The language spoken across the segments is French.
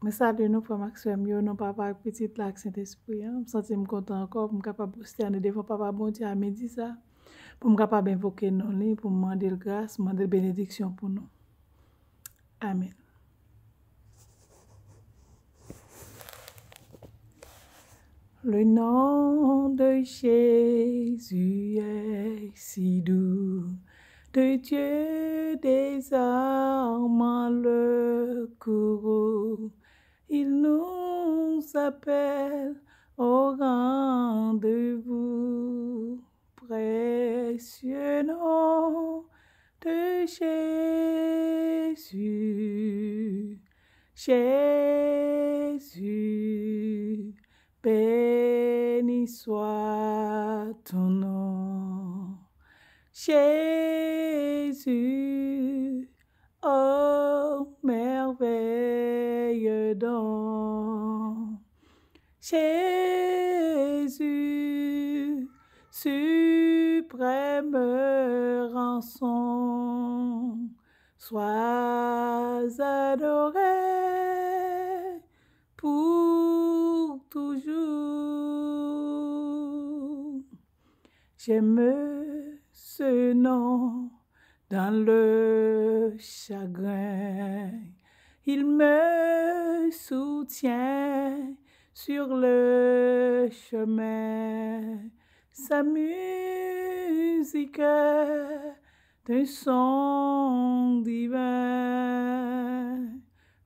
Mais ça, de nous, frère Maxime, yo, non, papa, petite là, Saint-Esprit, hein. Je me sens content encore, pour me capable de poster devant papa, bon Dieu, à midi, ça. Pour me capable d'invoquer nos lits, pour me demander grâce, demander bénédiction pour nous. Amen. Le nom de Jésus est si doux, de Dieu désarmant le courroux. Il nous appelle au rendez-vous, précieux nom de Jésus. Jésus, béni soit ton nom. Jésus, oh merveilleux don. Jésus, suprême rançon, sois adoré pour toujours. J'aime ce nom dans le chagrin. Il me soutient sur le chemin. Sa musique d'un son divin.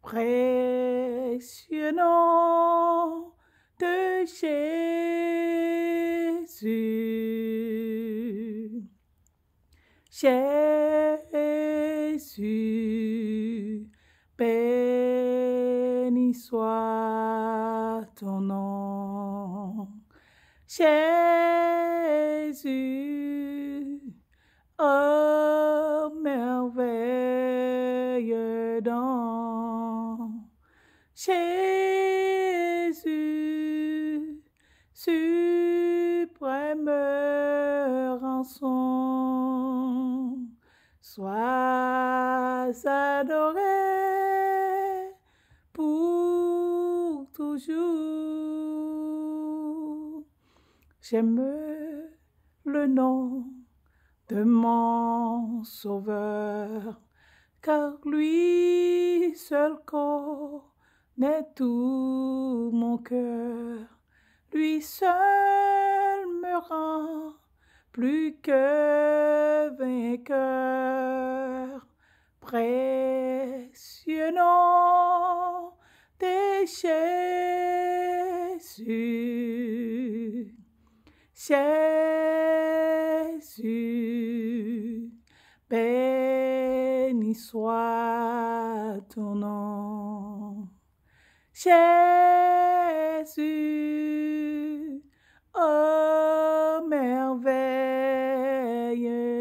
Précieux nom de Jésus. Jésus, béni soit ton nom. Jésus, oh merveilleux don. Jésus, suprême rançon, sois adoré pour toujours. J'aime le nom de mon Sauveur, car lui seul connaît tout mon cœur. Lui seul me rend plus que vainqueur. Précieux nom de Jésus. Jésus, béni soit ton nom. Jésus, oh merveilleux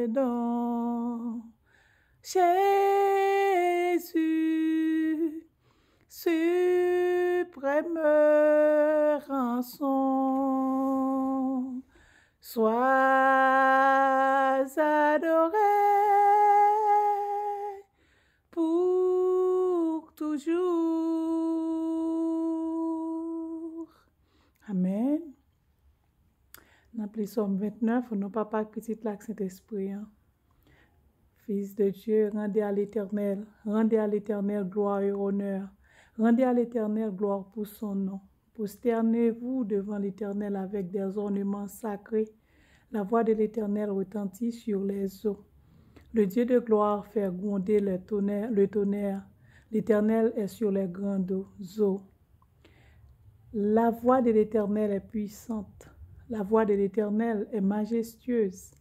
don. Jésus, suprême rançon, sois adoré pour toujours. Amen. Dans le psaume 29, nous papa petit lac Saint-Esprit. Fils de Dieu, rendez à l'Éternel gloire et honneur. Rendez à l'Éternel gloire pour son nom. Prosternez-vous devant l'Éternel avec des ornements sacrés. La voix de l'Éternel retentit sur les eaux. Le Dieu de gloire fait gronder le tonnerre. L'Éternel est sur les grandes eaux. La voix de l'Éternel est puissante. La voix de l'Éternel est majestueuse.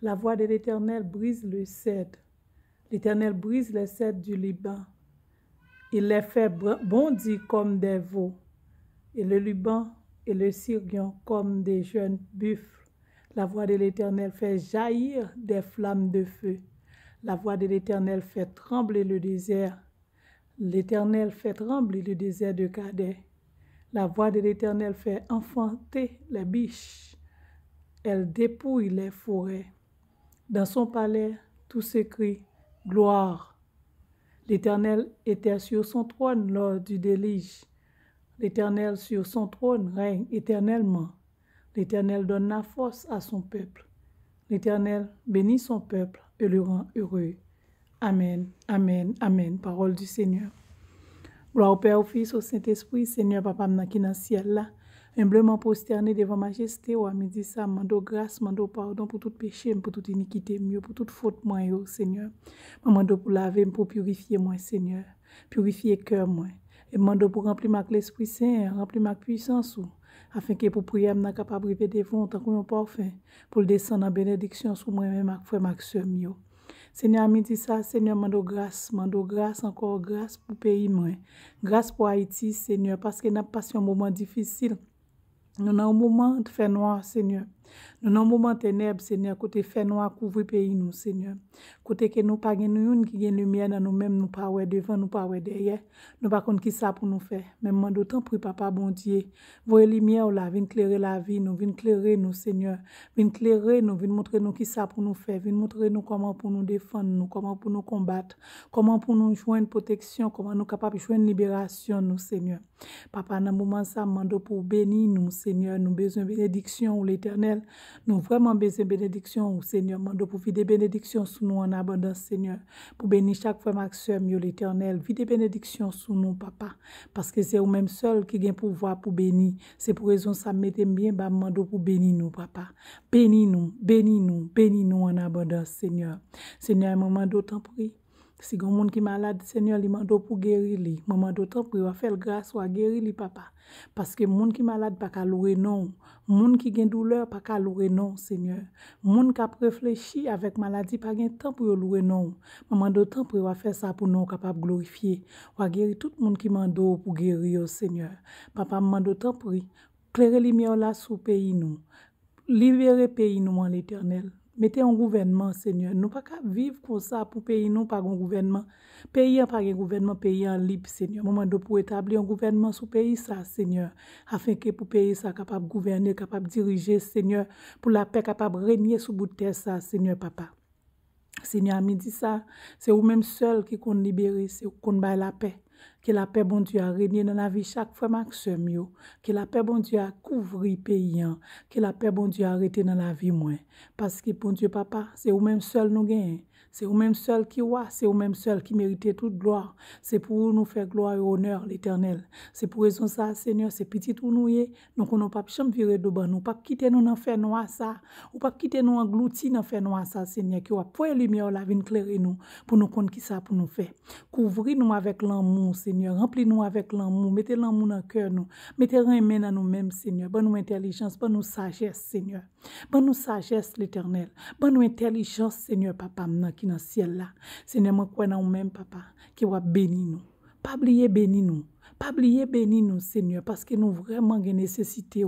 La voix de l'Éternel brise le cèdre. L'Éternel brise les cèdres du Liban. Il les fait bondir comme des veaux. Et le Liban et le Sirion comme des jeunes buffles. La voix de l'Éternel fait jaillir des flammes de feu. La voix de l'Éternel fait trembler le désert. L'Éternel fait trembler le désert de Kadès. La voix de l'Éternel fait enfanter les biches. Elle dépouille les forêts. Dans son palais, tout s'écrie gloire. L'Éternel était sur son trône lors du déluge. L'Éternel sur son trône règne éternellement. L'Éternel donne la force à son peuple. L'Éternel bénit son peuple et le rend heureux. Amen, amen, amen. Parole du Seigneur. Gloire au Père, au Fils, au Saint-Esprit, Seigneur, Papa, qui dans le ciel là, humblement prosterné devant majesté, ou à midi ça, mando grâce, mando pardon pour tout péché, pour toute iniquité, mieux, pour toute faute, moi, Seigneur. Mando pour laver, pour purifier, moi, Seigneur. Purifier cœur, moi. Et mando pour remplir ma l'Esprit Saint, remplir ma puissance, afin que pour prier, je suis capable de devant, tant qu'on parfait, pour le descendre en bénédiction sur moi-même, ma frère, ma soeur, mieux. Seigneur, midi ça, Seigneur, mando grâce, encore grâce pour le pays, moi. Grâce pour Haïti, Seigneur, parce que nous avons passé un moment difficile. Nous avons un moment de fait noir, Seigneur. Nous avons un moment de ténèbres, Seigneur, côté fait noir, couvre le pays, nous, Seigneur. Côté que nous pas une qui gagne lumière dans nous-mêmes, nous pas ouais devant, nous pas ouais derrière. Nous pas contre qui ça pour nous faire. Même d'autant pour papa, bon Dieu. Voyez lumière là, viens éclairer la vie, nous, viens éclairer nous, Seigneur. Viens éclairer nous, viens montrer nous qui ça pour nous faire. Viens montrer nous comment pour nous défendre, nous, comment pour nous combattre, comment pour nous joindre protection, comment nous capables de joindre libération, nous, Seigneur. Papa, dans le moment ça, mando pour bénir nous, Seigneur. Nous besoin de bénédiction, l'Éternel. Nous vraiment besoin de bénédiction, Seigneur. Mando pour vivre des bénédictions sous nous en abondance, Seigneur. Pour bénir chaque frère, ma soeur, mieux l'Éternel. Vivre des bénédictions sous nous, Papa. Parce que c'est vous-même seul qui a pouvoir pour bénir. C'est pour raison ça mettez bien, bah, mando pour bénir nous, Papa. Bénis nous en abondance, Seigneur. Seigneur, un moment d'autant prie. Si il y a un monde qui est malade, Seigneur, il m'a pour guérir lui. Maman d'autant pour faire grâce ou à guérir lui, papa. Parce que monde qui est malade pas qu'à louer non. Monde qui a douleur pas qu'à louer non, Seigneur. Monde qui a réfléchi avec maladie pas gain temps pour louer non. Maman d'autant pour faire ça pour nous capable glorifier. Ou à guérir tout le monde qui mando pour guérir, Seigneur. Papa, maman d'autant pour clairer lumière là sous pays nous. Libérer pays nous en l'Éternel. Mettez un gouvernement, Seigneur. Nous pas qu'à vivre comme ça pour pays nous pas un gouvernement. Pays pas un gouvernement, pays en libre, Seigneur. Moment de pour établir un gouvernement sur pays ça, Seigneur, afin que pour pays ça capable de gouverner, capable de diriger, Seigneur, pour la paix capable de régner sur bout de terre ça, Seigneur papa. Seigneur, à midi ça, c'est vous-même seul qui qu'on libérer, c'est vous qu'on baille la paix. Que la paix, bon Dieu, a régné dans la vie chaque fois, maximum. Que la paix, bon Dieu, a couvert pays. Que la paix, bon Dieu, a arrêté dans la vie, moi. Parce que, bon Dieu, papa, c'est vous-même seul nous gagnons. C'est vous-même seul qui voit, c'est vous-même seul qui mérite toute gloire. C'est pour nous faire gloire et honneur, l'Éternel. C'est pour raison ça, Seigneur, c'est petit tout nous y est. Donc, on n'a pas jamais viré de ban. Nous pas quitter nous dans faire noir ça. Ou pas quitter nous engloutir dans faire noir ça, Seigneur, qui va pour lumière la vie éclairer nous, pour nous connaître qui ça pour nous faire. Couvrir-nous avec l'amour, Seigneur. Remplis-nous avec l'amour. Mettez l'amour dans le cœur, nous. Mettez rien dans nous-mêmes, Seigneur. Bonne nous intelligence, bonne nous sagesse, Seigneur. Bonne nous sagesse, l'Éternel. Bonne nous intelligence, Seigneur, papa, qui dans le ciel là. Seigneur, moi, quoi dans nous-mêmes, papa, qui va bénir nous. Pas oublier bénir nous. Pas oublier bénir nous, Seigneur, parce que nous vraiment avons nécessité.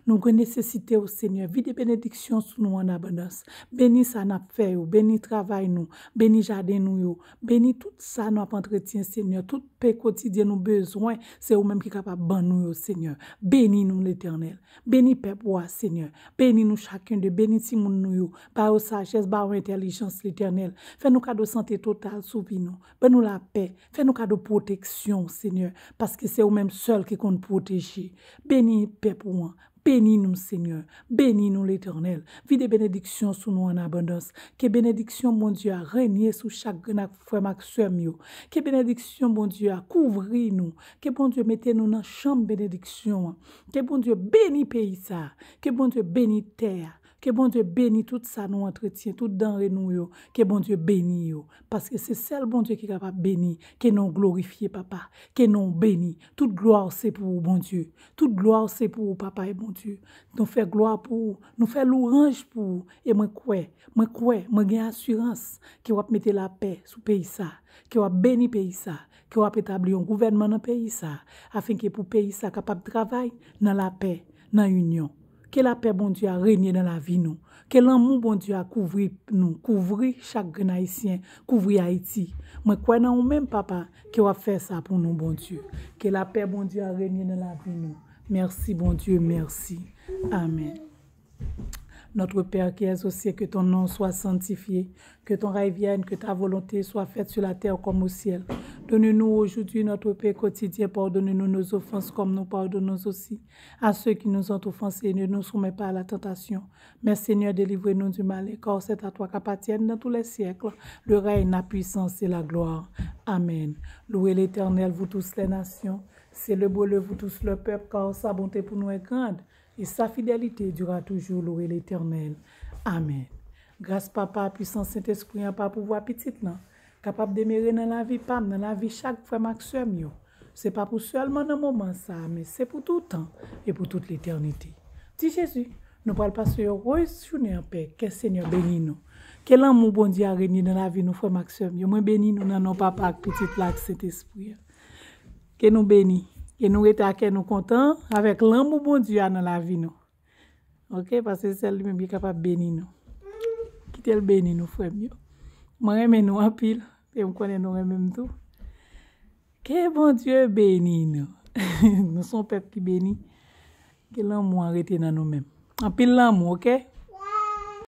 Nous avons nécessité, Seigneur. Vie de bénédictions sur nous en abondance. Bénis ça n'a fait, bénis travail nous, bénis jardin nous, bénis tout ça nous entretien, Seigneur. Tout paix quotidien nous besoin, c'est vous-même qui est capable de nous, Seigneur. Bénis nous, l'Éternel. Bénis peuple, Seigneur. Bénis nous chacun de bénis si nous, par aux sagesse, par aux intelligence, l'Éternel. Fais-nous cadeau de santé totale, souvis nous. Fais-nous la paix. Fais-nous cadeau de protection, Seigneur. Parce que c'est vous-même seul qui compte protéger. Bénis peuple, bénis-nous, Seigneur. Bénis-nous, l'Éternel. Vie de bénédictions sur nous en abondance. Que bénédiction, mon Dieu, a régné sur chaque frère, ma soeur, que bénédiction, mon Dieu, a couvrir nous. Que bon Dieu, mettez-nous dans chambre bénédiction. Que bon Dieu, bénit pays ça. Que bon Dieu, bénit terre. Que bon Dieu bénit tout ça nous entretient, tout denrée nous yo. Que bon Dieu bénit yo. Parce que c'est seul bon Dieu qui est capable de bénir, qui nous glorifier papa, qui nous bénit. Toute gloire c'est pour vous, bon Dieu. Toute gloire c'est pour vous, papa et bon Dieu. Nous fait gloire pour vous, nous fait louange pour vous. Et moi j'ai assurance qui va mettre la paix sous pays ça, qui va bénir pays ça, qui va établir un gouvernement dans pays ça, afin que pour pays ça capable de travailler dans la paix, dans l'union. Que la paix, bon Dieu, a régné dans la vie, nous. Que l'amour, bon Dieu, a couvert nous, couvrir chaque Haïtien, couvrir Haïti. Moi, quoi, non, même papa, qui va faire ça pour nous, bon Dieu. Que la paix, bon Dieu, a régné dans la vie, nous. Merci, bon Dieu, merci. Amen. Notre Père qui es aux cieux, que ton nom soit sanctifié, que ton règne vienne, que ta volonté soit faite sur la terre comme au ciel. Donne-nous aujourd'hui notre pain quotidien, pardonne-nous nos offenses comme nous pardonnons aussi à ceux qui nous ont offensés. Ne nous soumets pas à la tentation, mais Seigneur, délivre-nous du mal, car c'est à toi qu'appartiennent dans tous les siècles le règne, la puissance et la gloire. Amen. Louez l'Éternel, vous tous les nations. Célébrez-le, vous tous le peuple, car sa bonté pour nous est grande et sa fidélité durera toujours. Louez l'Éternel. Amen. Grâce Papa, puissance Saint-Esprit, pas pouvoir petit là, capable de demeurer dans la vie, pas dans la vie chaque frère maximum. C'est pas pour seulement dans le moment ça, mais c'est pour tout le temps et pour toute l'éternité. Dis Jésus, nous parlons passer heureuse journée en paix. Que Seigneur bénisse nous. Que l'amour bon Dieu a régné dans la vie nous frère maximum. Moi bénis nous dans nos papa petit là Saint-Esprit. Que nous bénisse. Que nous étions nous contents avec l'amour bon Dieu dans la vie nous. OK, parce que c'est lui-même qui est capable de bénir nous. Qui le bénit nous frère mieux. Moi j'aime nous en pile et on connaît nous même tout. Que bon Dieu bénisse nous. Nous sommes peuple qui bénit. Que l'amour arrête dans nous-mêmes. En pile l'amour, OK?